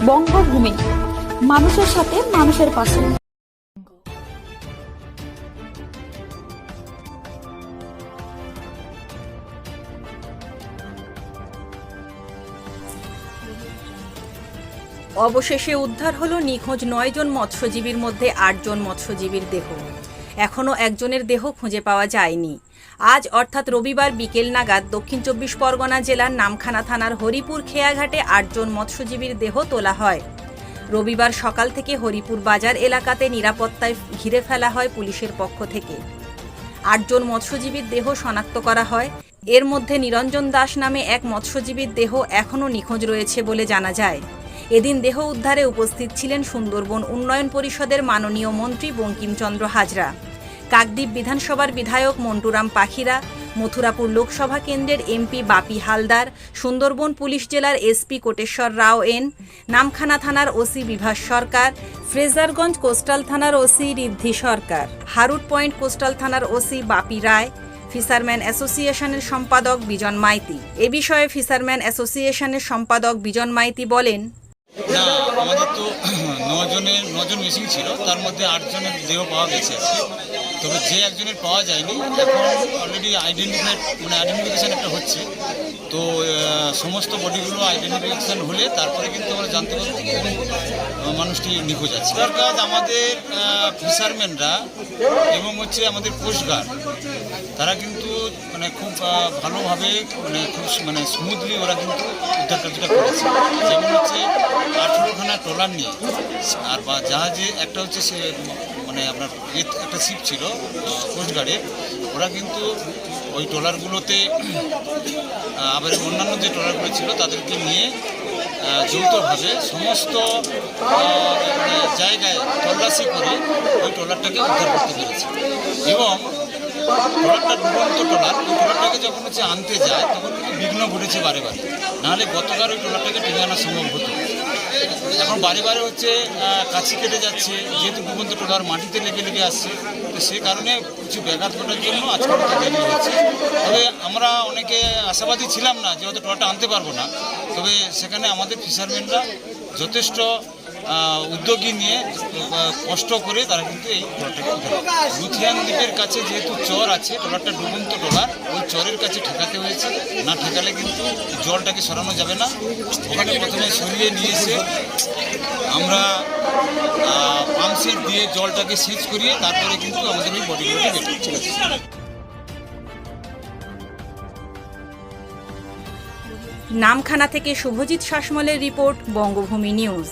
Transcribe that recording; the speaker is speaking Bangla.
বঙ্গভূমি, মানুষের সাথে মানুষের পাশে। অবশেষে উদ্ধার হলো নিখোঁজ 9 জন মৎস্যজীবীর মধ্যে 8 জন মৎস্যজীবীর দেহ। এখনও একজনের দেহ খুঁজে পাওয়া যায়নি। আজ অর্থাৎ রবিবার বিকেল নাগাদ দক্ষিণ 24 পরগনা জেলার নামখানা থানার হরিপুর খেয়াঘাটে 8 জন মৎস্যজীবীর দেহ তোলা হয়। রবিবার সকাল থেকে হরিপুর বাজার এলাকাতে নিরাপত্তায় ঘিরে ফেলা হয় পুলিশের পক্ষ থেকে। 8 জন মৎস্যজীবীর দেহ শনাক্ত করা হয়। এর মধ্যে নিরঞ্জন দাস নামে এক মৎস্যজীবীর দেহ এখনও নিখোঁজ রয়েছে বলে জানা যায়। এদিন দেহ উদ্ধারে উপস্থিত ছিলেন সুন্দরবন উন্নয়ন পরিষদের মাননীয় মন্ত্রী বঙ্কিমচন্দ্র হাজরা, কাকদ্বীপ বিধানসভার বিধায়ক মন্টুরাম পাখিরা, মথুরাপুর লোকসভা কেন্দ্রের এমপি বাপি হালদার, সুন্দরবন পুলিশ জেলার এসপি কোটেশ্বর রাও এন, নামখানা থানার ওসি বিভাস সরকার, ফ্রেজারগঞ্জ কোস্টাল থানার ওসি ঋদ্ধি সরকার, হারুট পয়েন্ট কোস্টাল থানার ওসি বাপি রায়, ফিশারম্যান অ্যাসোসিয়েশনের সম্পাদক বিজন মাইতি। এ বিষয়ে ফিশারম্যান অ্যাসোসিয়েশনের সম্পাদক বিজন মাইতি বলেন, না, আমাদের তো 9 জন মিসিং ছিল, তার মধ্যে 8 জনের দেহ পাওয়া গেছে। তবে যে একজনের পাওয়া যায়নি, এখন অলরেডি আইডেন্টিফিকেশান একটা হচ্ছে। তো সমস্ত বডিগুলো আইডেন্টিফিকেশান হলে তারপরে কিন্তু আমরা জানতে পারবো মানুষটি নিখোঁজ আছে। কাজ আমাদের ফিশারম্যানরা এবং আমাদের কোস্টগার্ড, তারা কিন্তু খুব ভালোভাবে খুব স্মুথলি ওরা কিন্তু উদ্ধার কাজটা করেছে। যেমন 18খানা ট্রলার নিয়ে, আর বা জাহাজে একটা সে আপনার একটা শিপ ছিল কোস্টগার্ডের, ওরা কিন্তু ওই ট্রলারগুলোতে আবার অন্যান্য যে ট্রলারগুলো ছিল তাদেরকে নিয়ে যৌথভাবে সমস্ত জায়গায় তল্লাশি করে ওই ট্রলারটাকে উদ্ধার করতে পেরেছে। এবং ট্রলারটা ডুবন্ত ট্রলার, ওই ট্রলারটাকে যখন আনতে যায় তখন কিন্তু বিঘ্ন ঘটেছে বারে বারে, নাহলে গতকাল ওই ট্রলারটাকে টেনে আনা সম্ভব হতো। এখন বারে বারে কাছি কেটে যাচ্ছে, যেহেতু ডুবন্ত ট্রলার মাটিতে লেগে আসছে, তো সে কারণে কিছু ব্যাঘাত ঘটার জন্য আজকে দেরি হচ্ছে। তবে আমরা অনেকে আশাবাদী ছিলাম না যে হয়তো ট্রলারটা আনতে পারবো না, তবে সেখানে আমাদের ফিশারম্যানরা যথেষ্ট উদ্যোগী নিয়ে কষ্ট করে তারা কিন্তু এই ট্রলারটাকে লুথিয়ান দ্বীপের কাছে যেহেতু চর আছে, ট্রলারটা ডুবন্ত ট্রলার, ওই চরের কাছে ঠেকাতে হয়েছে। না ঠেকালে কিন্তু জলটাকে সরানো যাবে না। ওখানে প্রথমে সরিয়ে নিয়ে এসে আমরা পাম্পসেট দিয়ে জলটাকে সেচ করিয়ে তারপরে কিন্তু আমাদের ওই বডিগুলোকে বের করতে হবে। নামখানা থেকে শুভজিৎ শাসমলের রিপোর্ট, বঙ্গভূমি নিউজ।